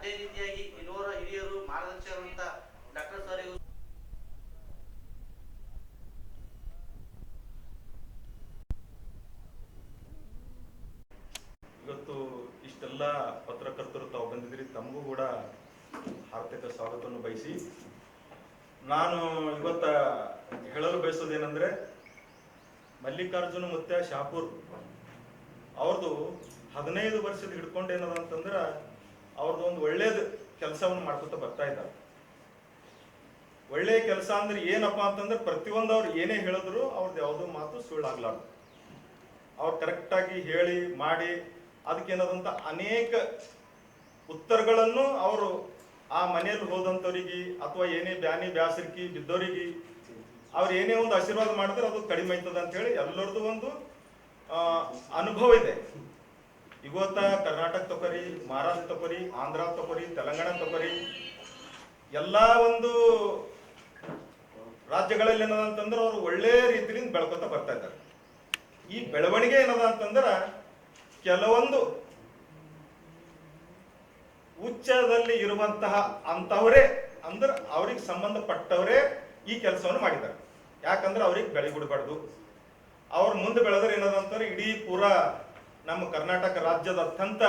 ಅದೇ ರೀತಿಯಾಗಿ ಇನ್ನೋರ ಹಿರಿಯರು ಮಾರ್ಗದರ್ಶಕರಂತ ಡಾಕ್ಟರ್ ಸರಿಗೂ ಇವತ್ತು ಇಷ್ಟೆಲ್ಲ ಪತ್ರಕರ್ತರು ತಾವು ಬಂದಿದ್ರಿ, ತಮಗೂ ಕೂಡ ಹಾರ್ದಿಕ ಸ್ವಾಗತವನ್ನು ಬಯಸಿ ನಾನು ಇವತ್ತ ಹೇಳಲು ಬಯಸೋದೇನೆಂದ್ರೆ, ಮಲ್ಲಿಕಾರ್ಜುನ ಮುತ್ಯ ಶಾಪೂರ್ ಅವ್ರದ್ದು 15 ವರ್ಷದ ಹಿಡ್ಕೊಂಡು ಏನದ ಅಂತಂದ್ರೆ ಅವ್ರದ್ದು ಒಂದು ಒಳ್ಳೇದು ಕೆಲಸವನ್ನು ಮಾಡ್ಕೊತ ಬರ್ತಾ ಇದ್ದಾರೆ. ಒಳ್ಳೆಯ ಕೆಲಸ ಅಂದ್ರೆ ಏನಪ್ಪಾ ಅಂತಂದ್ರೆ, ಪ್ರತಿಯೊಂದು ಅವ್ರು ಏನೇ ಹೇಳಿದ್ರು ಅವ್ರದ್ದು ಯಾವುದೋ ಮಾತು ಸುಳ್ಳಾಗ್ಲಾರ್ದು, ಅವ್ರು ಕರೆಕ್ಟಾಗಿ ಹೇಳಿ ಮಾಡಿ ಅದಕ್ಕೇನದಂತ ಅನೇಕ ಉತ್ತರಗಳನ್ನು ಅವರು ಆ ಮನೆಯಲ್ಲಿ ಹೋದಂಥವ್ರಿಗೆ ಅಥವಾ ಏನೇ ಬ್ಯಾನಿ ಬ್ಯಾಸರಿಕಿ ಬಿದ್ದವರಿಗೆ ಅವ್ರು ಏನೇ ಒಂದು ಆಶೀರ್ವಾದ ಮಾಡಿದ್ರೆ ಅದು ಕಡಿಮೆ ಆಯ್ತದ ಅಂತ ಹೇಳಿ ಎಲ್ಲರದ್ದು ಒಂದು ಅನುಭವ ಇದೆ. ಇವತ್ತ ಕರ್ನಾಟಕ ತಕೋರಿ, ಮಹಾರಾಷ್ಟ್ರ ತಕೋರಿ, ಆಂಧ್ರ ತಕೋರಿ, ತೆಲಂಗಾಣ ತಕೋರಿ, ಎಲ್ಲ ಒಂದು ರಾಜ್ಯಗಳಲ್ಲಿ ಏನದ ಅಂತಂದ್ರೆ ಅವರು ಒಳ್ಳೆ ರೀತಿಯಿಂದ ಬೆಳ್ಕೊತ ಬರ್ತಾ ಇದ್ದಾರೆ. ಈ ಬೆಳವಣಿಗೆ ಏನದ ಅಂತಂದ್ರೆ ಕೆಲವೊಂದು ಉಚ್ಚದಲ್ಲಿ ಇರುವಂತಹ ಅಂತವರೇ ಅಂದ್ರೆ ಅವ್ರಿಗೆ ಸಂಬಂಧಪಟ್ಟವರೇ ಈ ಕೆಲಸವನ್ನು ಮಾಡಿದ್ದಾರೆ. ಯಾಕಂದ್ರೆ ಅವ್ರಿಗೆ ಬೆಳೆಗುಡಬಾರ್ದು, ಅವ್ರ ಮುಂದೆ ಬೆಳೆದ್ರೆ ಏನದಂತಾರೆ ಇಡೀ ಪೂರ ನಮ್ಮ ಕರ್ನಾಟಕ ರಾಜ್ಯದ ಅತ್ಯಂತ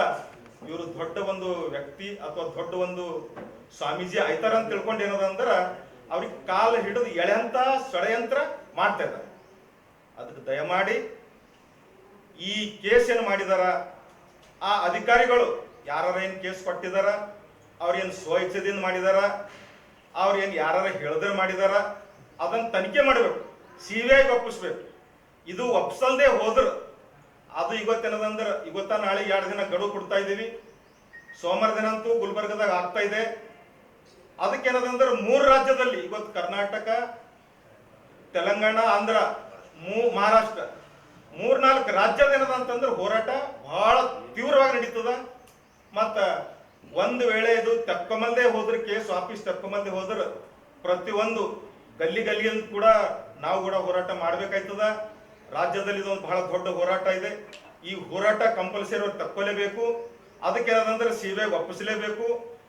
ಇವರು ದೊಡ್ಡ ಒಂದು ವ್ಯಕ್ತಿ ಅಥವಾ ದೊಡ್ಡ ಒಂದು ಸ್ವಾಮೀಜಿ ಆಯ್ತಾರ ಅಂತ ತಿಳ್ಕೊಂಡು ಏನದ ಅಂದ್ರೆ ಅವ್ರಿಗೆ ಕಾಲ ಹಿಡಿದು ಎಳೆಯಂತ ಷಡ್ಯಂತ್ರ ಮಾಡ್ತಾ ಇದ್ದಾರೆ. ಅದಕ್ಕೆ ದಯಮಾಡಿ ಈ ಕೇಸ್ ಏನು ಮಾಡಿದಾರ, ಆ ಅಧಿಕಾರಿಗಳು ಯಾರೇನು ಕೇಸ್ ಕೊಟ್ಟಿದಾರ, ಅವ್ರೇನು ಸ್ವಇಚ್ಛೆದಿಂದ ಮಾಡಿದಾರ, ಅವ್ರೇನು ಯಾರು ಹೇಳಿದ್ರೆ ಮಾಡಿದಾರ, ಅದನ್ನ ತನಿಖೆ ಮಾಡಬೇಕು, CBI ಒಪ್ಪಿಸ್ಬೇಕು. ಇದು ಒಪ್ಸಲ್ದೆ ಹೋದ್ರ ಅದು ಇವತ್ತೇನದಂದ್ರೆ ಇವತ್ತ ನಾಳೆ 2 ದಿನ ಗಡುವು ಕೊಡ್ತಾ ಇದ್ದೀವಿ. ಸೋಮವಾರ ದಿನ ಅಂತೂ ಗುಲ್ಬರ್ಗದಾಗ ಆಗ್ತಾ ಇದೆ. ಅದಕ್ಕೇನದಂದ್ರೆ 3 ರಾಜ್ಯದಲ್ಲಿ ಇವತ್ತು ಕರ್ನಾಟಕ, ತೆಲಂಗಾಣ, ಆಂಧ್ರ, ಮಹಾರಾಷ್ಟ್ರ 3-4 ರಾಜ್ಯದ ಏನದ ಅಂತಂದ್ರೆ ಹೋರಾಟ ಬಹಳ ತೀವ್ರವಾಗಿ ನಡೀತದ. ಮತ್ತ ಒಂದು ವೇಳೆ ಇದು ತಕ್ಕೊಂಬಂದೇ ಹೋದ್ರೆ, ಕೇಸ್ ವಾಪಸ್ ತಕ್ಕೊಂಬಂದೇ ಹೋದ್ರೆ ಪ್ರತಿಯೊಂದು ಗಲ್ಲಿಯಲ್ಲಿ ಕೂಡ ನಾವು ಕೂಡ ಹೋರಾಟ ಮಾಡ್ಬೇಕಾಯ್ತದ. ರಾಜ್ಯದಲ್ಲಿ ಇದೊಂದು ಬಹಳ ದೊಡ್ಡ ಹೋರಾಟ ಇದೆ. ಈ ಹೋರಾಟ ಕಂಪಲ್ಸರಿ ಅವ್ರು ತಕ್ಕೊಲೇಬೇಕು. ಅದಕ್ಕೆ ಏನದಂದ್ರೆ CBI ಒಪ್ಪಿಸಲೇಬೇಕು.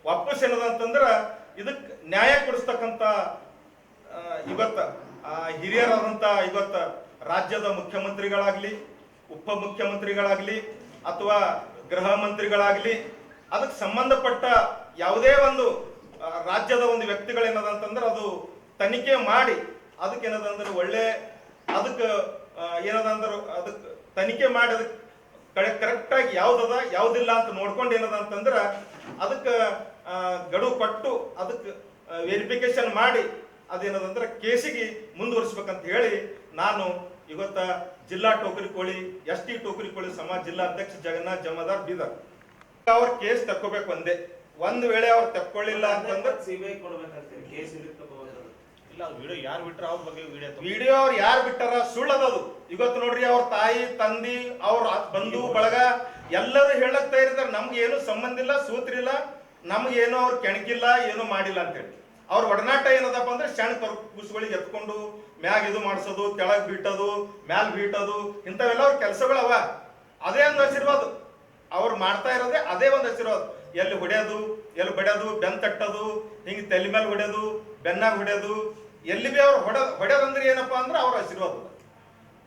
ವಾಪಸ್ ಏನದಂತಂದ್ರೆ ಇದಕ್ಕೆ ನ್ಯಾಯ ಕೊಡಿಸ್ತಕ್ಕಂಥ ಇವತ್ತ ಹಿರಿಯರಾದಂಥ ಇವತ್ತ ರಾಜ್ಯದ ಮುಖ್ಯಮಂತ್ರಿಗಳಾಗ್ಲಿ, ಉಪ ಮುಖ್ಯಮಂತ್ರಿಗಳಾಗ್ಲಿ ಅಥವಾ ಗೃಹ ಮಂತ್ರಿಗಳಾಗ್ಲಿ, ಅದಕ್ಕೆ ಸಂಬಂಧಪಟ್ಟ ಯಾವುದೇ ಒಂದು ರಾಜ್ಯದ ಒಂದು ವ್ಯಕ್ತಿಗಳೇನದಂತಂದ್ರೆ ಅದು ತನಿಖೆ ಮಾಡಿ ಅದಕ್ಕೇನದಂದ್ರೆ ಒಳ್ಳೆ ಅದಕ್ಕೆ ಏನದಂದ್ರೆ ಅದಕ್ಕೆ ತನಿಖೆ ಮಾಡಿ ಅದಕ್ಕೆ ಕರೆಕ್ಟಾಗಿ ಯಾವ್ದದ ಯಾವ್ದಿಲ್ಲ ಅಂತ ನೋಡ್ಕೊಂಡು ಏನದ ಅಂತಂದ್ರೆ ಅದಕ್ಕೆ ಗಡುವು ಕೊಟ್ಟು ಅದಕ್ಕೆ ವೆರಿಫಿಕೇಶನ್ ಮಾಡಿ ಅದೇನದಂದ್ರೆ ಕೇಸಿಗೆ ಮುಂದುವರಿಸ್ಬೇಕಂತ ಹೇಳಿ ನಾನು ಇವತ್ತ ಜಿಲ್ಲಾ ಟೋಕರಿಕೋಳಿ ST ಟೋಕರಿಕೋಳಿ ಸಮಾಜ ಜಿಲ್ಲಾ ಅಧ್ಯಕ್ಷ ಜಗನ್ನಾಥ್ ಜಮಾದಾರ್ ಬೀದರ್ ಅವ್ರ ಕೇಸ್ ತಕ್ಕೋಬೇಕು ಒಂದ್ ವೇಳೆ ಅವ್ರು ತಕ್ಕೊಳ್ಳಿಲ್ಲ ಅಂತಂದ್ರೆ CBI ಕೊಡ್ಬೇಕಂತೀವಿ. ಕೇಸ್ ಇಲ್ಲ, ವಿಡಿಯೋ ಯಾರು ಬಿಟ್ರ ಅವ್ರ ಬಗ್ಗೆ ವಿಡಿಯೋ ಅವ್ರು ಯಾರು ಬಿಟ್ಟಾರ ಸುಳ್ಳದದು. ಇವತ್ತು ನೋಡ್ರಿ ಅವ್ರ ತಾಯಿ ತಂದಿ ಅವ್ರ ಬಂಧು ಬಳಗ ಎಲ್ಲರೂ ಹೇಳಕ್ ತಯಾರಿದ್ದಾರೆ, ನಮ್ಗೆ ಏನು ಸಂಬಂಧ ಇಲ್ಲ, ಸೂತ್ರಿಲ್ಲ, ನಮ್ಗೆ ಏನು ಅವ್ರು ಕೆಣಕಿಲ್ಲ, ಏನು ಮಾಡಿಲ್ಲ ಅಂತೇಳಿ. ಅವ್ರ ಒಡನಾಟ ಏನದಪ್ಪ ಅಂದ್ರೆ ಸಣ್ಣ ಕೂಸುಗಳಿಗೆ ಎತ್ಕೊಂಡು ಮ್ಯಾಗ ಇದು ಮಾಡಿಸೋದು, ಕೆಳಗ್ ಬೀಟೋದು, ಮ್ಯಾಲ್ ಬೀಟೋದು, ಇಂಥವೆಲ್ಲ ಅವ್ರ ಕೆಲಸಗಳವ. ಅದೇ ಒಂದು ಆಶೀರ್ವಾದ ಅವ್ರು ಮಾಡ್ತಾ ಇರೋದೇ, ಅದೇ ಒಂದು ಆಶೀರ್ವಾದ. ಎಲ್ಲಿ ಹೊಡೆಯೋದು, ಎಲ್ಲಿ ಬಡಿಯೋದು, ಬೆನ್ ತಟ್ಟೋದು, ಹಿಂಗೆ ತಲೆ ಮೇಲೆ ಹೊಡೆಯೋದು, ಬೆನ್ನಾಗ ಹೊಡೆಯೋದು, ಎಲ್ಲಿ ಬಿ ಅವ್ರು ಹೊಡೆಯೋದಂದ್ರೆ ಏನಪ್ಪಾ ಅಂದ್ರೆ ಅವ್ರ ಆಶೀರ್ವಾದ.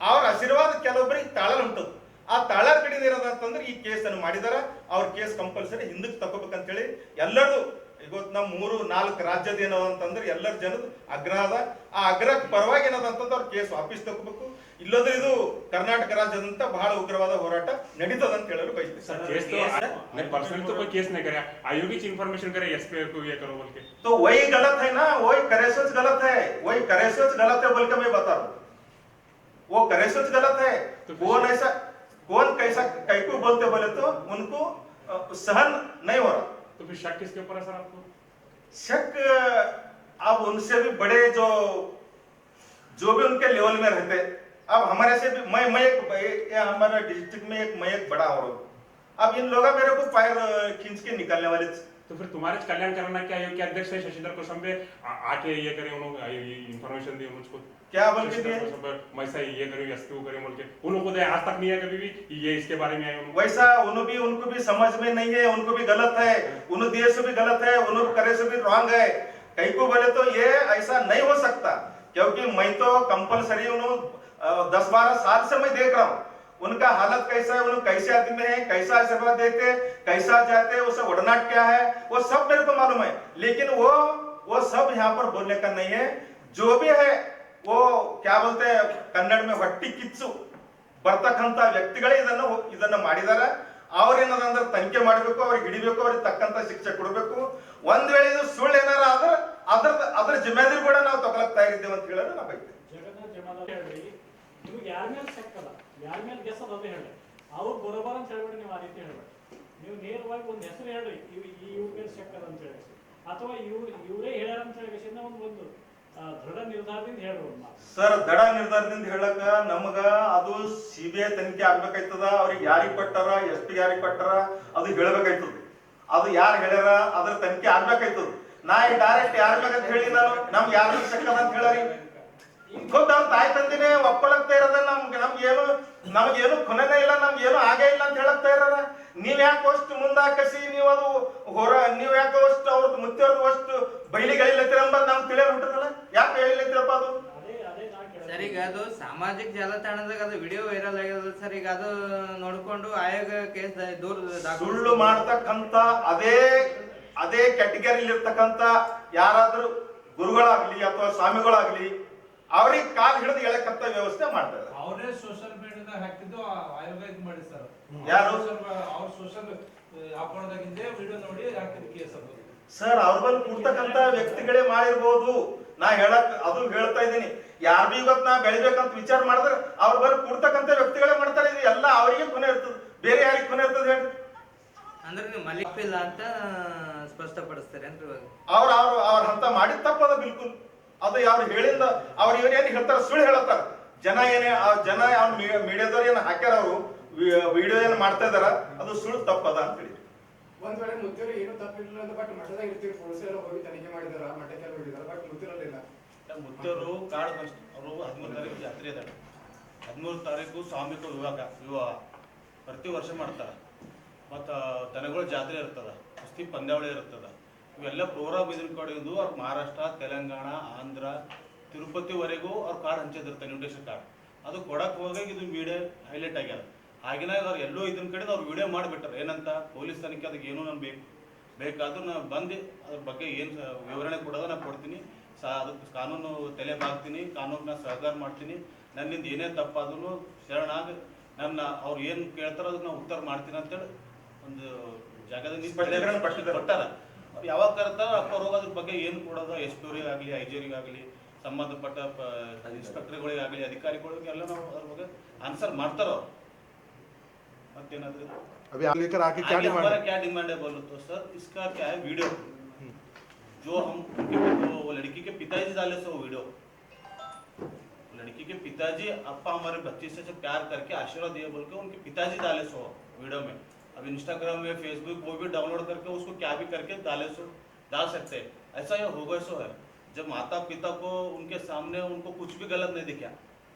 ಅವ್ರ ಆಶೀರ್ವಾದ ಕೆಲವೊಬ್ಬರಿಗೆ ತಾಳಲ್ ಉಂಟದು. ಆ ತಾಳ ಕಡಿಮೆ ಇರೋದಂತಂದ್ರೆ ಈ ಕೇಸನ್ನು ಮಾಡಿದಾರ. ಅವ್ರ ಕೇಸ್ ಕಂಪಲ್ಸರಿ ಹಿಂದಕ್ಕೆ ತಗೋಬೇಕಂತೇಳಿ ಎಲ್ಲರೂ ಇವತ್ತು ನಮ್ಮ 3-4 ರಾಜ್ಯದ ಏನದ ಅಂತಂದ್ರೆ ಎಲ್ಲರ ಜನದ ಆಗ್ರಹ ಅದ. ಆ ಆಗ್ರಹಕ್ಕೆ ಪರವಾಗಿ ಏನದಂತಂದ್ರೆ ಅವ್ರ ಕೇಸ್ ವಾಪಸ್ ತಗೋಬೇಕು. ಇಲ್ಲದ್ರೆ ಇದು ಕರ್ನಾಟಕ ರಾಜ್ಯದಂತ ಬಹಳ ಉಗ್ರವಾದ ಹೋರಾಟ ನಡೀತದ ಅಂತ ಹೇಳಲು बयसते. तो वही गलत है ना, वही करे सोच गलत है, वही करे सोच गलत है बोल के मैं बता रहा हूँ. वो करे सोच गलत है. कौन ऐसा कौन कैसा कैको बोलते बोले तो उनको सहन नहीं हो रहा. तो फिर शक किसके ऊपर है सर आपको? शक अब उनसे भी बड़े जो भी उनके लेवल में रहते. अब हमारे से भी मैं हमारा डिस्ट्रिक्ट में मैं एक बड़ा हूँ. अब इन लोग मेरे को पैर खींच के निकालने वाले. तो फिर तुम्हारे कल्याण करना क्या अध्यक्ष है शशिधर कोसंबे आके ये करे, उन्होंने इंफॉर्मेशन दी मुझको. क्या बोल के दिए? मैं सही ये करूँ एसपी करूँ बोल के उनको तो आज तक नहीं है कभी भी ये इसके बारे में आए उनको वैसा उनको भी समझ में नहीं है, उनको भी गलत है, उन दिए से भी गलत है, उन करे से भी रॉन्ग है। कई को बोले तो ये ऐसा नहीं हो सकता, क्योंकि मैं तो कंपलसरी 10-12 साल से मैं देख रहा हूँ उनका हालत कैसा है, उन्हें कैसे आदमी है, कैसा आशीर्वाद देते, कैसा जाते, उसे उड़नाट क्या है, वो सब मेरे को मालूम है। लेकिन वो सब यहाँ पर बोलने का नहीं है। जो भी है वो क्या बोलते हैं कन्नड़ में ಹೊಟ್ಟಿ ಕಿಚ್ಚು ಬರ್ತಕ್ಕಂತ ವ್ಯಕ್ತಿಗಳೇ ಇದನ್ನ ಮಾಡಿದಾರೆ। ಅವ್ರೇನಂದ್ರೆ ತನಿಖೆ ಮಾಡಬೇಕು, ಅವ್ರಿಗೆ ಹಿಡಿಬೇಕು, ಅವ್ರಿಗೆ ತಕ್ಕಂತ ಶಿಕ್ಷೆ ಕೊಡಬೇಕು। ಒಂದ್ ವೇಳೆ ಇದು ಸುಳ್ಳು ಏನಾರ ಆದ್ರೆ ಅದ್ರ ಜಿಮ್ಮೆದಾರಿ ಕೂಡ ನಾವು ತಗೊಳಕ್ ತಯಾರಿದ್ದೇವೆ ಅಂತ ಹೇಳೋದು ನಾ ಬೈತೆ। ನಿಮ್ಗೆ ಯಾರ ಮೇಲೆ ಶಕ್ಕಲ್ಲ, ಯಾರ ಮೇಲೆ ಗೆಸ್ ಅದ ಹೇಳಿ, ಅವ್ರು ಬರೋಬರ ಅಂತ ಹೇಳ್ಬೇಡಿ, ನೀವು ಆ ರೀತಿ ಹೇಳ್ಬೇಡಿ। ನೀವು ನೇರವಾಗಿ ಒಂದು ಹೆಸರು ಹೇಳ್ರಿ, ಇವ್ರ ಮೇಲೆ ಶಕ್ಕದ ಅಂತ ಹೇಳಿ, ಅಥವಾ ಇವರೇ ಹೇಳ್ಯಾರ ಅಂತ ಹೇಳಿ ಒಂದು ದೃಢ ನಿರ್ಧಾರದಿಂದ ಹೇಳ್ಬೋದು। ಸರ್ ದೃಢ ನಿರ್ಧಾರದಿಂದ ಹೇಳಕ ನಮಗ ಅದು ಸಿಬಿಐ ತನಿಖೆ ಆಗ್ಬೇಕಾಯ್ತದ। ಅವ್ರಿಗೆ ಯಾರಿಗೆ ಕೊಟ್ಟಾರ, SP ಯಾರಿಗೆ ಕೊಟ್ಟಾರ ಅದು ಹೇಳ್ಬೇಕಾಯ್ತದ। ಅದು ಯಾರು ಹೇಳ್ಯಾರ ಅದ್ರ ತನಿಖೆ ಆಗ್ಬೇಕಾಯ್ತದ। ನಾ ಡೈರೆಕ್ಟ್ ಯಾರ ಬೇಕಂತ ಹೇಳಿ ನಾನು ನಮ್ಗೆ ಯಾರ ಶಕ್ಕದ ಅಂತ ಹೇಳರಿ ಖುದ್ದು ಅವ್ರ ತಾಯಿ ತಂದಿನೇ ಒಪ್ಪಲಕ್ತಾ ಇರೋದ। ನಮ್ಗೇನು ಕೊನೆನೇ ಇಲ್ಲ, ನಮ್ಗೇನು ಆಗೇ ಇಲ್ಲ ಅಂತ ಹೇಳಕ್ತಾ ಇರೋದ। ನೀವ್ ಯಾಕೆ ಅಷ್ಟು ಮುಂದಾಕಸಿ ನೀವು ಅದು ನೀವ್ ಯಾಕೆ ಅಷ್ಟು ಅವ್ರದ್ದು ಮುತ್ತಿಯವ್ರದ್ದು ಅಷ್ಟು ಬಯಲಿಗಳಿಲ್ಲತ್ತೀರ ಅಂಬದ್ ನಮ್ಗೆ ತಿಳಿಯೋದು ಹುಟ್ಟದಲ್ಲ, ಯಾಕೆ ಹೇಳಿಲ್ಲತ್ತೀರಪ್ಪ ಅದು? ಸರ್ ಈಗ ಅದು ಸಾಮಾಜಿಕ ಜಾಲತಾಣದಾಗ ಅದು ವಿಡಿಯೋ ವೈರಲ್ ಆಗಿರೋದು ಸರ್, ಈಗ ಅದು ನೋಡ್ಕೊಂಡು ಆಯೋಗ ಕೇಸ್ ಸುಳ್ಳು ಮಾಡ್ತಕ್ಕಂತ ಅದೇ ಕ್ಯಾಟಗರಿಲಿ ಇರ್ತಕ್ಕಂತ ಯಾರಾದ್ರೂ ಗುರುಗಳಾಗ್ಲಿ ಅಥವಾ ಸ್ವಾಮಿಗಳಾಗ್ಲಿ ಅವ್ರಿಗೆ ಕಾಲ್ ಹಿಡಿದು ಎಳಕಂತ ವ್ಯವಸ್ಥೆ ಮಾಡ್ತಾರೆ। ಅವರೇ ಸೋಷಿಯಲ್ ಮೀಡಿಯಾದಾಗ ಹಾಕಿದ್ದು ಆಯೋಗ ಇದು ಮಾಡಿ ಸರ್, ಯಾರು ಅವ್ರ ಸೋಷಿಯಲ್ ಅಕೌಂಟ್ದಾಗಿಂದ ವಿಡಿಯೋ ನೋಡಿ ಹಾಕಿದ ಕೇಸ್ ಅದು ಸರ್। ಅವ್ರ ಬಳಿ ಕೂರ್ತಕ್ಕಂತ ವ್ಯಕ್ತಿಗಳೇ ಮಾಡಿರ್ಬೋದು। ನಾ ಅದು ಹೇಳ್ತಾ ಇದ್ದೀನಿ, ಯಾರು ಬಿ ಇವತ್ತು ನಾ ಬೆಳಿಬೇಕಂತ ವಿಚಾರ ಮಾಡಿದ್ರೆ ಅವ್ರ ಬಳಿ ಕೂರ್ತಕ್ಕಂತ ವ್ಯಕ್ತಿಗಳೇ ಮಾಡ್ತಾರೆ। ಇದು ಎಲ್ಲ ಅವರಿಗೆ ಕೊನೆ ಇರ್ತದೆ, ಬೇರೆ ಯಾರಿಗೆ ಕೊನೆ ಇರ್ತದೆ ಹೇಳಿ? ಅಂದ್ರೆ ನೀವು ಮಲಿಪಿಲ್ಲ ಅಂತ ಸ್ಪಷ್ಟಪಡಿಸ್ತಾರೆ ಅಂದ್ರೆ ಅವ್ರ ಅಂತ ಮಾಡಿದ ತಪ್ಪದ ಬಿಲ್ಕುಲ್। ಅದು ಅವ್ರು ಹೇಳಿಂದ ಅವ್ರು ಇವ್ರೇನು ಹೇಳ್ತಾರೆ ಸುಳ್ಳು ಹೇಳತ್ತಾರ। ಜನ ಅವ್ರ ಮೀಡಿಯಾದವ್ರು ಏನು ಹಾಕ್ಯಾರ, ಅವರು ವಿಡಿಯೋ ಏನು ಮಾಡ್ತಾ ಇದಾರ ಅದು ಸುಳ್ಳು ತಪ್ಪದ ಅಂತ ಹೇಳಿ। ಒಂದ್ ವೇಳೆ ಮುತ್ತಿರು ಏನು ತಪ್ಪಿರಲಿಲ್ಲ ಅಂತ ಬಟ್ ಮಠದಾಗ ಇರ್ತೀವಿ, ಪೊಲೀಸರು ಹೋಗಿ ತನಿಖೆ ಮಾಡಿದಾರ, ಮಠಕ್ಕೆಲ್ಲ ಹೋಗಿದಾರ, ಬಟ್ ಮುತ್ತಿರಲಿಲ್ಲ। ಮುತ್ತವರು ಕಾಡು ಅವರು 13 ತಾರೀಕು ಜಾತ್ರೆ ಇದ್ದಾರೆ, 13 ತಾರೀಕು ಸ್ವಾಮಿಕ ವಿವಾಹ ಪ್ರತಿ ವರ್ಷ ಮಾಡ್ತಾರೆ। ಮತ್ತು ದನಗಳ ಜಾತ್ರೆ ಇರ್ತದ, ಕುಸ್ತಿ ಪಂದ್ಯಾವಳಿ ಇರ್ತದ, ಇವೆಲ್ಲ ಪ್ರೋಗ್ರಾಮ್ ಇದನ್ನ ಕಡೆದು ಅವ್ರು ಮಹಾರಾಷ್ಟ್ರ, ತೆಲಂಗಾಣ, ಆಂಧ್ರ, ತಿರುಪತಿವರೆಗೂ ಅವ್ರ ಕಾರ್ಡ್ ಹಂಚಿದಿರ್ತಾರೆ, ಇನ್ವಿಟೇಷನ್ ಕಾರ್ಡ್। ಅದು ಕೊಡಕ್ಕೆ ಹೋಗಿ ಇದು ವಿಡಿಯೋ ಹೈಲೈಟ್ ಆಗ್ಯಾರ। ಹಾಗೆನಾಗ ಅವ್ರು ಎಲ್ಲೋ ಇದನ್ನ ಕಡೆ ಅವ್ರು ವಿಡಿಯೋ ಮಾಡಿಬಿಟ್ಟಾರೆ ಏನಂತ, ಪೊಲೀಸ್ ತನಿಖೆ ಅದಕ್ಕೆ ಏನೂ ನಾನು ಬೇಕಾದ್ರೂ ನಾನು ಬಂದು ಅದ್ರ ಬಗ್ಗೆ ಏನು ವಿವರಣೆ ಕೊಡೋದ ನಾನು ಕೊಡ್ತೀನಿ, ಅದಕ್ಕೆ ಕಾನೂನು ತಲೆ ಬಾಗ್ತೀನಿ, ಕಾನೂನನ್ನ ಸಹಕಾರ ಮಾಡ್ತೀನಿ, ನನ್ನಿಂದ ಏನೇ ತಪ್ಪಾದ್ರೂ ಶರಣಾಗ ನನ್ನ ಅವ್ರು ಏನು ಕೇಳ್ತಾರೋ ಅದಕ್ಕೆ ನಾನು ಉತ್ತರ ಮಾಡ್ತೀನಿ ಅಂತೇಳಿ ಒಂದು ಜಾಗದಲ್ಲಿ ಕೊಟ್ಟಾರ। ಅವ್ರು ಯಾವಾಗ ಕರ್ತಾರೋ ಅವ್ರು ಹೋಗಿ ಅದ್ರ ಬಗ್ಗೆ ಏನು ಕೊಡೋದು, SP ಅವರಿಗಾಗಲಿ, IG ಅವರಿಗಾಗಲಿ, ಸಂಬಂಧಪಟ್ಟ ಇನ್ಸ್ಪೆಕ್ಟರ್ಗಳಿಗಾಗಲಿ, ಅಧಿಕಾರಿಗಳಿಗೆಲ್ಲ ನಾವು ಅದ್ರ ಬಗ್ಗೆ ಆನ್ಸರ್ ಮಾಡ್ತಾರೋ। मतेनाद्रे अभी आप लेकर आके क्या डिमांड हमारा क्या डिमांड है बोलो तो सर, इसका क्या है वीडियो जो हम वो लड़की के पिताजी डाले सो वीडियो, लड़की के पिताजी अपा हमारे बच्चे से प्यार करके आशीर्वाद दिए बोल के उनके पिताजी डाले सो वीडियो में। अब इंस्टाग्राम में, फेसबुक वो भी डाउनलोड करके उसको क्या भी करके डाले सो डाल सकते हैं। ऐसा ये हो गए सो है, जब माता पिता को उनके सामने उनको कुछ भी गलत नहीं दिखा,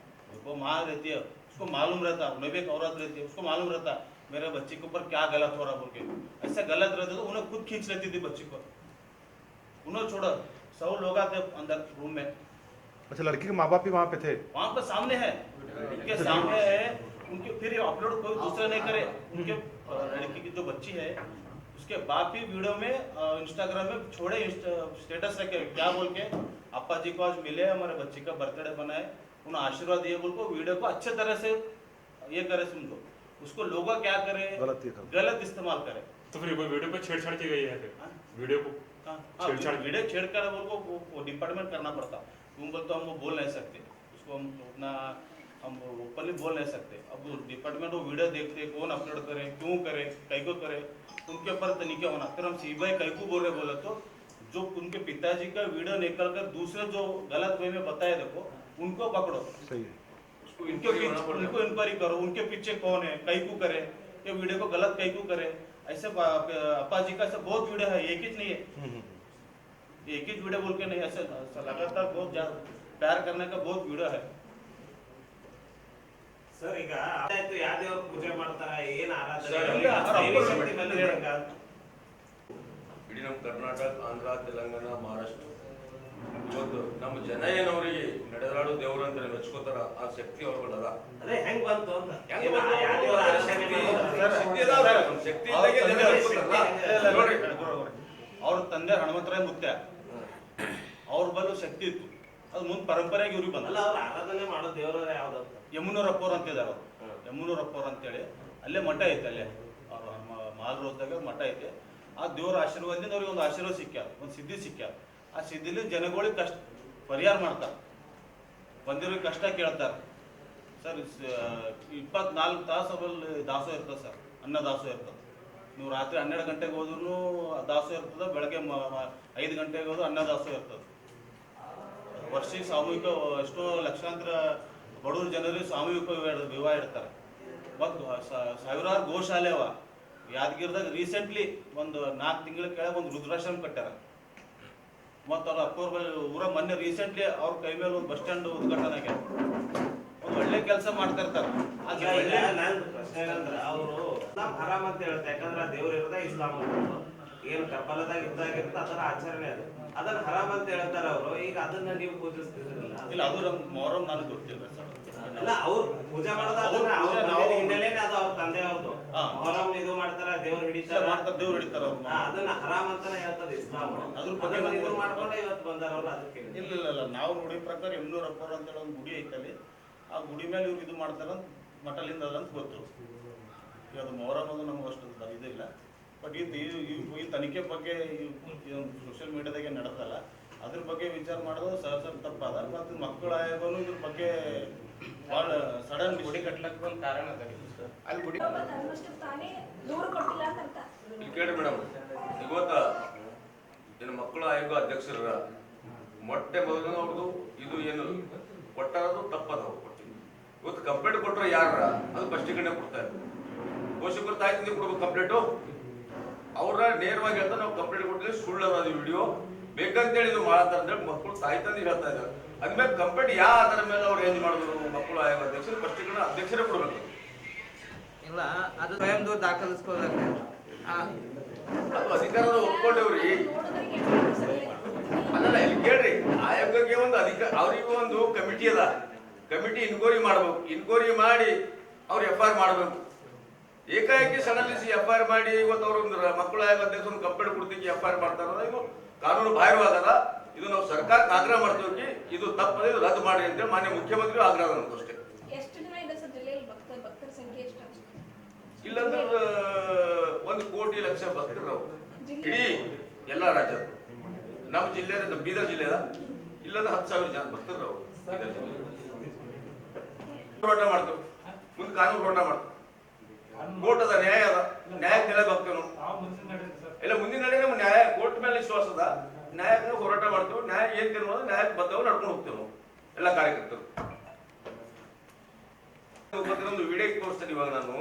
वो माँ रहती है उसको मालूम रहता, उन्हें भी एक औरत रहती है उसको मालूम रहता मेरे बच्चे के ऊपर क्या गलत हो रहा बोल के। ऐसे गलत रहते तो उन्हें खुद खींच लेती थी बच्ची को, उन्हें छोड़ो 100 लोग आते अंदर रूम में। अच्छा, लड़की के माँ बाप भी वहाँ पे थे? वहाँ पे सामने है, उनके सामने है, उनके फिर अपलोड कोई दूसरा नहीं करे। उनके लड़की की जो बच्ची है उसके बाप भी वीडियो में इंस्टाग्राम में छोड़े स्टेटस रखे क्या बोल के, अप्पा जी को आज मिले, हमारे बच्ची का बर्थडे बनाए, उन्हें आशीर्वाद दिए बोल को वीडियो को अच्छे तरह से ये करे, समझो उसको लोग क्या करे, गलत इस्तेमाल करे। तो फिर वीडियो पे छेड़छाड़ की गई है, वीडियो को वीडियो छेड़कर बोल को वो डिपार्टमेंट करना पड़ता। तुम बोल तो हम वो बोल नहीं सकते, उसको हम उतना हम ओपनली बोल नहीं सकते। अब वो डिपार्टमेंट वो वीडियो देखते, कौन अपलोड करे, क्यों करे, कई को करे, उनके ऊपर तनिखे होना। फिर हम CBI कई को बोल रहे बोले तो जो उनके पिताजी का वीडियो निकल कर दूसरे जो गलत वे में बताए देखो उनको पकड़ो, सही है, उनको इंक्वायरी करो, उनके पीछे कौन है, कई को करे, ये वीडियो को गलत कई को करे। ऐसे अप्पा जी का ऐसा बहुत वीडियो है, एक ही नहीं है, एक ही वीडियो बोल के नहीं, ऐसे लगातार बहुत प्यार करने का बहुत वीडियो है। ಸರ್ ಈಗ ಆಯ್ತು ಯಾವ ದೇವ್ರ ಪೂಜೆ ಮಾಡ್ತಾರ ಏನ್ ಆರಾಧನೆ ಸರ್, ಈಗ ಅವ್ರ ದೈವಿ ಅಪ್ಪನ ಶಕ್ತಿ ಮೇಲೆ ಹೇಳಿ. ಹೆಂಗ? ಇಡೀ ನಮ್ಮ ಕರ್ನಾಟಕ, ಆಂಧ್ರ, ತೆಲಂಗಾಣ, ಮಹಾರಾಷ್ಟ್ರ ಇವತ್ತು ನಮ್ಮ ಜನ ಏನವ್ರಿಗೆ ನಡೆದಾಡೋ ದೇವ್ರು ಅಂತ ಮೆಚ್ಕೋತಾರ, ಆ ಶಕ್ತಿ ಅವ್ರಗಳದ. ಅದೇ ಹೆಂಗ್ ಬಂತು ಅಂತ ಹೆಂಗ್ ಏನ್ ಬಂತು? ಯಾವ ದೇವ್ರ ಆರಾಧನೆ ಮಾಡ್ತಾರ? ಶಕ್ತಿ ಅದಾವ, ನಮ್ಮ ಶಕ್ತಿ ಇದ್ದಾಗೆ ಜನ ಮೆಚ್ಕೋತಾರಲ್ಲ. ನೋಡ್ರಿ, ಅವ್ರ ತಂದೆ ಹನುಮಂತರಾಯ ಮುತ್ಯ, ಅವ್ರ ಬಲ್ಲ ಶಕ್ತಿ ಇತ್ತು, ಅದು ಮುಂದೆ ಪರಂಪರೆಯಾಗಿ ಇವ್ರಿಗೆ ಅಲ್ಲ ಬಂದಲ್ಲ. ಅವ್ರ ಆರಾಧನೆ ಮಾಡೋ ದೇವ್ರ ಯಾವ್ದಂತ? ಯಮುನೂರಪ್ಪವ್ರು ಅಂತ ಇದಾರೆ ಅವ್ರು, ಯಮುನೂರಪ್ಪವ್ರು ಅಂತೇಳಿ ಅಲ್ಲೇ ಮಠ ಐತೆ, ಅಲ್ಲೇ ಅವ್ರ ಮಾಲ್ರೋಸ್ದಾಗ ಮಠ ಐತೆ. ಆ ದೇವ್ರ ಆಶೀರ್ವಾದದಿಂದ ಅವ್ರಿಗೆ ಒಂದು ಆಶೀರ್ವಾದ ಸಿಕ್ಕ್ಯಾರ, ಒಂದು ಸಿದ್ಧಿ ಸಿಕ್ಕ್ಯಾರ. ಆ ಸಿದ್ಧಿಲಿ ಜನಗಳಿಗೆ ಕಷ್ಟ ಪರಿಹಾರ ಮಾಡ್ತಾರೆ, ಬಂದಿರೋರಿಗೆ ಕಷ್ಟ ಕೇಳ್ತಾರೆ ಸರ್. 24 ತಾಸು ಅವರಲ್ಲಿ ದಾಸೋ ಇರ್ತದೆ ಸರ್, ಅನ್ನ ದಾಸೋ ಇರ್ತದೆ. ನೀವು ರಾತ್ರಿ 12 ಗಂಟೆಗೆ ಹೋದ್ರೂ ದಾಸೋ ಇರ್ತದೆ, ಬೆಳಗ್ಗೆ 5 ಗಂಟೆಗೆ ಹೋದ್ರೂ ಅನ್ನ ದಾಸೋ ಇರ್ತದೆ. ವರ್ಷಿಗೆ ಸಾಮೂಹಿಕ ಎಷ್ಟೋ ಲಕ್ಷಾಂತರ ಬಡವ್ರ ಜನರಿಗೆ ಸಾಮೂಹಿಕ ವಿವಾಹ ಇಡ್ತಾರೆ. ಮತ್ತು ಸಾವಿರಾರು ಗೋಶಾಲೆ ಅವ. ಯಾದಗಿರಿದಾಗ ರೀಸೆಂಟ್ಲಿ ಒಂದು 4 ತಿಂಗಳ ಕೆಳಗೆ ಒಂದು ರುದ್ರಾಶ್ರಮ ಕಟ್ಟಾರ. ಮತ್ತು ಅವ್ರ ಅಪ್ಪವ್ರ ಊರ ಮೊನ್ನೆ ರೀಸೆಂಟ್ಲಿ ಅವ್ರ ಕೈ ಮೇಲೆ ಒಂದು ಬಸ್ ಸ್ಟ್ಯಾಂಡ್ ಉದ್ಘಾಟನೆ ಆಗ್ಯಾರ. ಒಂದು ಒಳ್ಳೆ ಕೆಲಸ ಮಾಡ್ತಾ ಇರ್ತಾರೆ. ಈಗ ನಂದು ಪ್ರಶ್ನೆ ಏನಂದ್ರ ಅವರು ಇಸ್ಲಾಂ ಹರಾಮ್ ಅಂತ ಹೇಳ್ತಾರೆ, ಯಾಕಂದ್ರೆ ದೇವ್ರ ಇರೋದ ಇಸ್ಲಾಂ ಅಂತ ಏನು ಕಬ್ಬಲದಾಗ ಇದ್ದಾಗಿರುತ್ತೆ ಅದರ ಆಚರಣೆ ಅದು, ಅದನ್ನ ಹರಾಮ್ ಅಂತ ಹೇಳ್ತಾರೆ ಅವರು. ಈಗ ಅದನ್ನ ನೀವು ಪೂಜಿಸ್ತಿದ್ರಲ್ಲ? ಇಲ್ಲ, ಅದು ನಮ್ಮ ಮೊಹರಂ ನನಗೆ ಗೊತ್ತಿಲ್ಲ ಸರ್. ಅಲ್ಲ ಅವ್ರು ಪೂಜೆ ಮಾಡೋದು ಅದನ್ನ ಅವ್ರ ಮನೆಯಲ್ಲಿ ಹಿನ್ನೆಲೆನೇ ಅದು ಅವ್ರ ತಂದೆ ಅವ್ರದ್ದು. ಹಾ. ಮೊಹರಂ ಇದು ಮಾಡ್ತಾರ, ದೇವ್ರು ಹಿಡಿತಾರ, ಮಾಡ್ತಾರೆ, ದೇವ್ರು ಹಿಡಿತಾರ ಅವ್ರು. ಅದನ್ನ ಹರಾಮ್ ಅಂತಾನೆ ಹೇಳ್ತದೆ ಇಸ್ಲಾಂ. ಅದ್ರ ಬಗ್ಗೆ ಅದನ್ನ ಇದು ಮಾಡ್ಕೊಂಡೆ ಇವತ್ತು ಬಂದಾರವ್ರು, ಅದಕ್ಕೆ ಇಲ್ಲ ಇಲ್ಲ ಇಲ್ಲ, ನಾವು ನೋಡಿ ಪ್ರಕಾರ ಯಮುನೂರಪ್ಪವ್ರು ಅಂತೇಳಿ ಒಂದು ಗುಡಿ ಐತಲ್ಲಿ. ಆ ಗುಡಿ ಮೇಲೆ ಇವ್ರು ಇದು ಮಾಡ್ತಾರಂತ ಮಠಲಿಂದ ಅದಂತ ಗೊತ್ತು. ಈಗ ಅದು ಮೊಹರಂ ಅದು ನಮ್ಗೆ ಅಷ್ಟು ಇದಿಲ್ಲ. ಬಟ್ ಈ ತನಿಖೆ ಬಗ್ಗೆ ಸೋಷಿಯಲ್ ಮೀಡಿಯಾದಾಗೆ ನಡೆದಲ್ಲ, ಅದ್ರ ಬಗ್ಗೆ ವಿಚಾರ ಮಾಡೋದು ಸಹಜ ತಪ್ಪದ. ಮತ್ತು ಮಕ್ಕಳ ಆಯೋಗನು ಇದ್ರ ಬಗ್ಗೆ ಭಾಳ ಸಡನ್ ಗುಡಿ ಕಟ್ಲಕ್ಕೆ ಒಂದು ಕಾರಣ ಅದ ಅಲ್ಲಿ ಗುಡಿ. ಇಲ್ಲಿ ಕೇಳ್ರಿ ಮೇಡಮ್, ಇವತ್ತ ಏನು ಮಕ್ಕಳ ಆಯೋಗ ಅಧ್ಯಕ್ಷರ ಮೊಟ್ಟೆ ಮೊದಲು ಅವ್ರದ್ದು ಇದು ಏನು ಕೊಟ್ಟಾರದು ತಪ್ಪದ. ಇವತ್ತು ಕಂಪ್ಲೇಂಟ್ ಕೊಟ್ರೆ ಯಾರ ಅದು ಫಸ್ಟಿಗೆ ಕೊಡ್ತಾರೆ. ಪೋಷಕರು ತಾಯಿ ತಂದೆ ಕೊಡ್ಬೇಕು ಕಂಪ್ಲೇಂಟು. ಅವ್ರ ನೇರವಾಗಿ ಹೇಳ್ತಾರೆ ನಾವು ಕಂಪ್ಲೇಂಟ್ ಕೊಟ್ಟಿಲ್ಲ, ಸುಳ್ಳದ ಅದು ವಿಡಿಯೋ ಬೇಕಂತೇಳಿ ಇದು ಮಾಡತ್ತಾರ ಅಂತೇಳಿ ಮಕ್ಕಳು ತಾಯಿ ತಂದೆ ಹೇಳ್ತಾ ಇದ್ದಾರೆ. ಅದ್ಮೇಲೆ ಕಂಪ್ಲೇಂಟ್ ಯಾವ ಆಧಾರ ಮೇಲೆ ಅವ್ರು ಏನ್ ಮಾಡಿದ್ರು? ಮಕ್ಕಳು ಆಯೋಗ ಅಧ್ಯಕ್ಷರು ಫಸ್ಟಿಗೆ ಅಧ್ಯಕ್ಷರೇ ಕೊಡ್ಬೇಕು. ಇಲ್ಲ, ಅದು ಸ್ವಯಂ ದೂರ ದಾಖಲಿಸ್ಕೋಬೇಕು. ಅದು ಅಧಿಕಾರದ ಒಪ್ಕೊಂಡವ್ರಿ. ಅದಲ್ಲ, ಇಲ್ಲಿ ಕೇಳ್ರಿ, ಆಯೋಗಕ್ಕೆ ಒಂದು ಅವ್ರಿಗೂ ಒಂದು ಕಮಿಟಿ ಅದ. ಕಮಿಟಿ ಇನ್ಕ್ವೈರಿ ಮಾಡ್ಬೇಕು. ಇನ್ಕ್ವೈರಿ ಮಾಡಿ ಅವ್ರು FIR ಮಾಡ್ಬೇಕು. ಏಕಾಏಕಿ ಸಡನ್ಲಿಸಿ FIR ಮಾಡಿ ಇವತ್ತು ಅವ್ರ ಒಂದು ಮಕ್ಕಳ ಆಯೋಗ ಅಧ್ಯಕ್ಷ ಒಂದು ಕಂಪ್ಲೇಂಟ್ ಕೊಡ್ತೀವಿ FIR ಮಾಡ್ತಾರ, ಇದು ಕಾನೂನು ಬಾಹಿರವಾಗದ. ಇದು ನಾವು ಸರ್ಕಾರಕ್ಕೆ ಆಗ್ರಹ ಮಾಡ್ತೀವಿ, ಇದು ತಪ್ಪದೆ, ಇದು ರದ್ದು ಮಾಡಿ ಅಂತೇಳಿ ಮಾನ್ಯ ಮುಖ್ಯಮಂತ್ರಿ ಆಗ್ರಹ ನಮ್ದು ಅಷ್ಟೇ. ಎಷ್ಟು ದಿನ ಇದೆ ಸರ್ ಜಿಲ್ಲೆಯಲ್ಲಿ ಭಕ್ತರ ಸಂಖ್ಯೆ ಎಷ್ಟು? ಇಲ್ಲಂದ್ರೆ 1 ಕೋಟಿ ಲಕ್ಷ ಭಕ್ತರು ನಾವು ಇಡೀ ಎಲ್ಲ ರಾಜ್ಯದ. ನಮ್ಮ ಜಿಲ್ಲೆ ಬೀದರ್ ಜಿಲ್ಲೆದ ಇಲ್ಲದ 10,000 ಜನ ಭಕ್ತರು ನಾವು ಹೋರಾಟ ಮಾಡ್ತೇವೆ. ಮುಂದೆ ಕಾನೂನು ಹೋರಾಟ ಮಾಡ್ತೇವೆ. ಕೋರ್ಟ್ ಅದ, ನ್ಯಾಯ ಅದ, ನ್ಯಾಯಕ್ಕೆ ನೆಲೆ ಹೋಗ್ತೇವೆ ನಾವು. ಇಲ್ಲ, ಮುಂದಿನ ನಡೆ ನಮ್ಗೆ ನ್ಯಾಯ, ಕೋರ್ಟ್ ಮೇಲೆ ವಿಶ್ವಾಸ ಅದ, ನ್ಯಾಯಕ್ಕೆ ಹೋರಾಟ ಮಾಡ್ತೇವೆ. ನ್ಯಾಯ ಏನ್ ತೀರ್ಮಾನ ನ್ಯಾಯಕ್ಕೆ ಬದ್ಧವಾಗಿ ನಡ್ಕೊಂಡು ಹೋಗ್ತೇವೆ ನಾವು ಎಲ್ಲ ಕಾರ್ಯಕರ್ತರು. ಒಂದು ವಿಡಿಯೋ ತೋರಿಸ್ತೇನೆ ಇವಾಗ ನಾನು.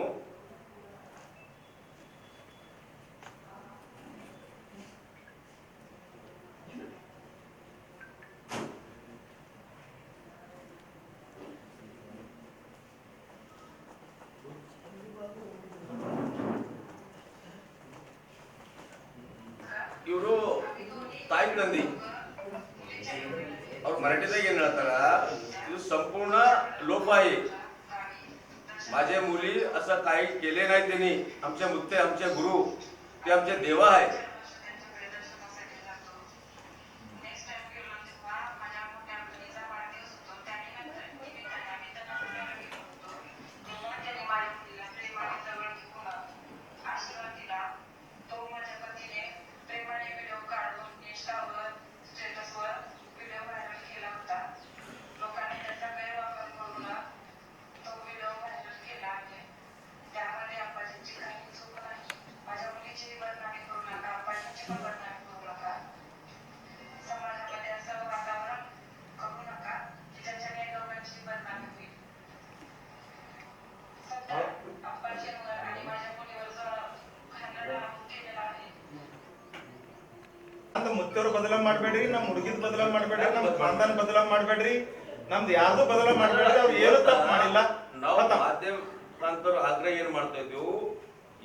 ಇವರು ತಾಯಿ ತಂದಿ ಅವ್ರು मराठीದಾಗ ಏನ್ ಹೇಳ್ತಾರ, ಇದು संपूर्ण लोप आहे. माझे मुली असं काही केले नाही त्यांनी. आमचे मुत्ते, आमचे गुरु, ते आमचे देवा आहे. ಮುತ್ತೇವ್ರು ಬದಲಾವಣೆ ಮಾಡಬೇಡ್ರಿ, ನಮ್ಮ ಹುಡುಗಿದ್ ಬದಲಾವಣೆ ಮಾಡಬೇಡ್ರಿ, ನಮ್ಮ ಖಾನ್ದಾನ್ ಬದಲಾವಣೆ ಮಾಡಬೇಡ್ರಿ, ನಮ್ದು ಯಾರ್ದು ಬದಲಾವಣೆ ಮಾಡಬೇಡ್ರಿ, ಅವ್ರು ಏನು ತಪ್ಪು ಮಾಡಿಲ್ಲ. ನಾವು ಮಾಧ್ಯಮ ಪ್ರಾಂತರು ಆಗ್ರಹ ಏನ್ ಮಾಡ್ತಾ ಇದ್ದೀವಿ,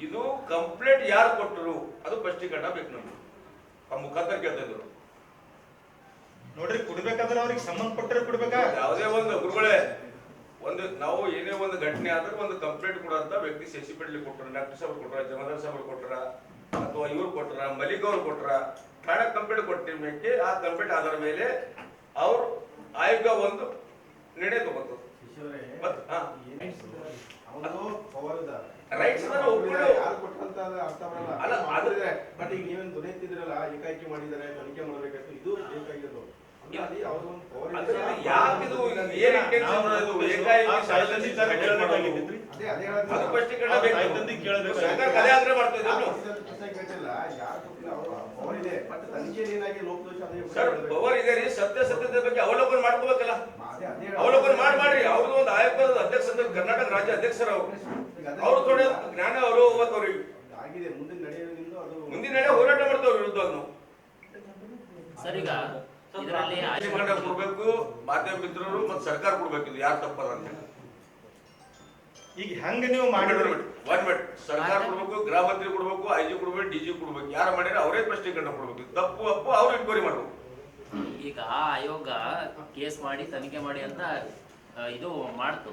ಇದು ಕಂಪ್ಲೇಂಟ್ ಯಾರು ಕೊಟ್ಟರು ಅದು ಸ್ಪಷ್ಟೀಕರಣ ಬೇಕು ನಮ್ಗೆ. ಆ ಮುಖಾಂತರ ಕೇಳ್ತಾ ಇದ್ರು ನೋಡ್ರಿ, ಕುಡ್ಬೇಕಾದ್ರೆ ಅವ್ರಿಗೆ ಸಂಬಂಧಪಟ್ಟರೆ ಕೊಡ್ಬೇಕಾ? ಯಾವುದೇ ಒಂದು ಗುರುಗಳೇ ಒಂದು ನಾವು ಏನೇ ಒಂದು ಘಟನೆ ಆದ್ರೆ ಒಂದು ಕಂಪ್ಲೇಂಟ್ ಕೊಡಂತ ವ್ಯಕ್ತಿ ಶಶಿ ಪಡ್ಲಿ ಕೊಟ್ಟರು, ಡಾಕ್ಟರ್ ಸಾಹೇಬ್ ಕೊಟ್ರ, ಜಮಾದಾರ್ ಸಾಹೇಬ್ ಕೊಟ್ರ, ಅಥವಾ ಇವ್ರು ಕೊಟ್ರ, ಮಲಿಕ್ ಅವ್ರು ಕೊಟ್ರ, ಠಾಣೆ ಕಂಪ್ಲೇಂಟ್ ಕೊಟ್ಟಿರ್ಬೇಕೆ. ಆ ಕಂಪ್ಲೇಂಟ್ ಆಧಾರ ಮೇಲೆ ಅವ್ರು ಆಯೋಗ ಒಂದು ನಿರ್ಣಯ ತಗೋತದೆ. ರೈಟ್ಸ್ ಅಲ್ಲ ಅದು ಬಟ್ ಈಗ ನೀವೇನು ದುಡಿಯುತ್ತಿದ್ರಲ್ಲ, ಏಕಾಏಕಿ ಮಾಡಿದ್ದಾರೆ, ತನಿಖೆ ಮಾಡಬೇಕಾಯ್ತು, ಇದು ಬೇಕಾಗಿರೋದು. ಯಾಕಿದು ಏನ್ ಇಂಟೆನ್ಷನ್ ಇದು ಏಕಾಏಕಿ ಅದು ಸ್ಪಷ್ಟೀಕರಣ ಬೇಕು. ಸರ್ಕಾರ ಕಲೆ ಆಗ್ರಹ ಮಾಡ್ತಾ ಇದ್ರು ಸರ್, ಪವರ್ ಇದೆ ರೀ, ಸತ್ಯತೆ ಬಗ್ಗೆ ಅವಲೋಕನ ಮಾಡ್ಕೋಬೇಕಲ್ಲ. ಅವಲೋಕನ ಮಾಡ್ರಿ. ಅವ್ರದ್ದು ಒಂದು ಆಯೋಗದ ಅಧ್ಯಕ್ಷ, ಕರ್ನಾಟಕ ರಾಜ್ಯ ಅಧ್ಯಕ್ಷರು ಅವ್ರು ಥೋಡೆ ಜ್ಞಾನ ಅವರು ಹೋಗ್ಬೇಕು. ಅವ್ರಿಗೆ ಮುಂದಿನ ನಡೆ ಹೋರಾಟ ಮಾಡ್ತಾವ್ರ ವಿರುದ್ಧ ನಾವು ಸರ್. ಈಗ ಇದರಲ್ಲಿ ಕೊಡ್ಬೇಕು, ಮಾಧ್ಯಮ ಮಿತ್ರರು ಮತ್ತು ಸರ್ಕಾರ ಕೊಡ್ಬೇಕು, ಇದು ಯಾರು ತಪ್ಪದ ಅಂತ. ಈಗ ಹೆಂಗ ನೀವು ಮಾಡಿದ್ರು ಸರ್ಕಾರ ಕೊಡ್ಬೇಕು, ಗೃಹ ಮಂತ್ರಿ ಕೊಡ್ಬೇಕು, IG ಕೊಡ್ಬೇಕು, DG ಕೊಡ್ಬೇಕು. ಯಾರು ಮಾಡಿದ್ರೆ ಅವರೇ ಸ್ಪಷ್ಟೀಕರಣ ಕೊಡ್ಬೇಕು. ತಪ್ಪು ಅಪ್ಪು ಅವ್ರು ಎನ್ಕ್ವೈರಿ ಮಾಡ್ಬೇಕು. ಈಗ ಆಯೋಗ ಕೇಸ್ ಮಾಡಿ ತನಿಖೆ ಮಾಡಿ ಅಂತ ಇದು ಮಾಡ್ತು.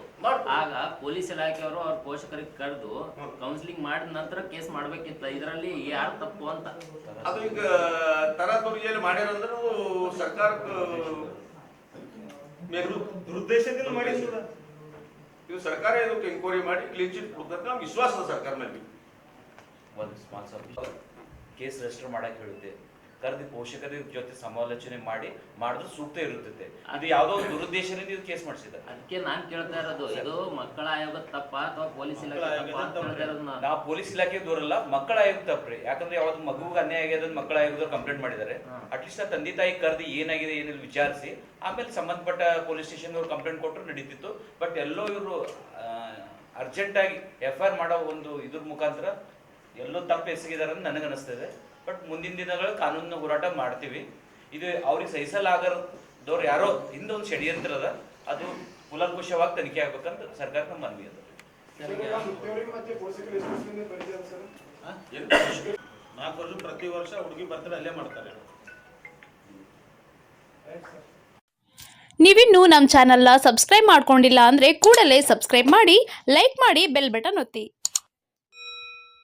ಆಗ ಪೊಲೀಸ್ ಇಲಾಖೆಯವರು ಅವ್ರ ಪೋಷಕರಿಗೆ ಕರೆದು ಕೌನ್ಸಿಲಿಂಗ್ ಮಾಡಿದ ನಂತರ ಕೇಸ್ ಮಾಡ್ಬೇಕಿತ್ತ. ಇದರಲ್ಲಿ ಯಾರು ತಪ್ಪು ಅಂತ ಅದು ಈಗ ತರಾತುರಿಯಲ್ಲಿ ಮಾಡ್ಯಾರಂದ್ರೂ ಸರ್ಕಾರ ದುರುದ್ದೇಶದಿಂದ ಮಾಡಿ. ಇದು ಸರ್ಕಾರ ಇದಕ್ಕೆ ಎಂಕ್ವೈರಿ ಮಾಡಿ ಕ್ಲೀನ್ ಚಿಟ್ ಕೊಡ್ತಂತ ನಮ್ಗೆ ವಿಶ್ವಾಸ ಅದ ಸರ್ಕಾರ ಮೇಲೆ. ಒಂದು ಸ್ಪಾನ್ಸರ್ ಕೇಸ್ ರಿಜಿಸ್ಟರ್ ಮಾಡಕ್ಕೆ ಹೇಳುತ್ತೆ, ಕರೆದು ಪೋಷಕರ ಜೊತೆ ಸಮಾಲೋಚನೆ ಮಾಡಿದ್ರೆ ಸೂಕ್ತ ಇರುತ್ತದೆ. ಇದು ಯಾವುದೋ ಒಂದು ದುರುದ್ದೇಶದಿಂದ ಇದು ಕೇಸ್ ಮಾಡಿಸಿದ್ದಾರೆ. ಅದಕ್ಕೆ ನಾನ್ ಕೇಳ್ತಾ ಇರೋದು, ಇದು ಮಕ್ಕಳ ಆಯೋಗದ ತಪ್ಪ ಅಥವಾ ಪೊಲೀಸ್ ಇಲಾಖೆ ತಪ್ಪ ಅಂತ ಕೇಳ್ತಾ ಇರೋದು ನಾನು. ನಾವು ಪೊಲೀಸ್ ಇಲಾಖೆ ದೂರಲ್ಲ, ಮಕ್ಕಳ ಆಯೋಗ ತಪ್ಪ್ರಿ. ಯಾಕಂದ್ರೆ ಯಾವ್ದು ಮಗುವಿಗೆ ಅನ್ಯಾಯ ಆಗ್ಯದ ಮಕ್ಕಳ ಆಯೋಗದವ್ರು ಕಂಪ್ಲೇಂಟ್ ಮಾಡಿದ್ದಾರೆ. ಅಟ್ಲೀಸ್ಟ್ ಆ ತಂದೆ ತಾಯಿ ಕರೆದು ಏನಾಗಿದೆ ಏನಿಲ್ಲ ವಿಚಾರಿಸಿ ಆಮೇಲೆ ಸಂಬಂಧಪಟ್ಟ ಪೊಲೀಸ್ ಸ್ಟೇಷನ್ ಅವ್ರು ಕಂಪ್ಲೇಂಟ್ ಕೊಟ್ಟರು ನಡೀತಿತ್ತು. ಬಟ್ ಎಲ್ಲೋ ಇವರು ಅರ್ಜೆಂಟ್ ಆಗಿ FIR ಮಾಡೋ ಒಂದು ಇದ್ರ ಮುಖಾಂತರ ಎಲ್ಲೋ ತಪ್ಪು ಎಸಗಿದಾರೆ ಅಂತ ನನಗೆ ಅನಿಸ್ತದೆ. ಬಟ್ ಮುಂದಿನ ದಿನಗಳು ಕಾನೂನಿನ ಹೋರಾಟ ಮಾಡ್ತೀವಿ. ಇದು ಅವ್ರಿಗೆ ಸಹಿಸಲಾಗದವ್ರು ಯಾರೋ ಹಿಂದೊಂದು ಷಡ್ಯಂತ್ರ ಅದ, ಅದು ಕೂಲಂಕುಷವಾಗಿ ತನಿಖೆ ಆಗ್ಬೇಕಂತ ಸರ್ಕಾರಕ್ಕೆ ನಮ್ಮ ಮನವಿ ಅದ. 4 ವರ್ಷ ಪ್ರತಿ ವರ್ಷ ಹುಡುಗಿ ಬರ್ತಾರೆ, ಅಲ್ಲೇ ಮಾಡ್ತಾರೆ. ನೀವಿನ್ನೂ ನಮ್ಮ ಚಾನಲ್ನ ಸಬ್ಸ್ಕ್ರೈಬ್ ಮಾಡ್ಕೊಂಡಿಲ್ಲ ಅಂದರೆ ಕೂಡಲೇ ಸಬ್ಸ್ಕ್ರೈಬ್ ಮಾಡಿ, ಲೈಕ್ ಮಾಡಿ, ಬೆಲ್ ಬಟನ್ ಒತ್ತಿ.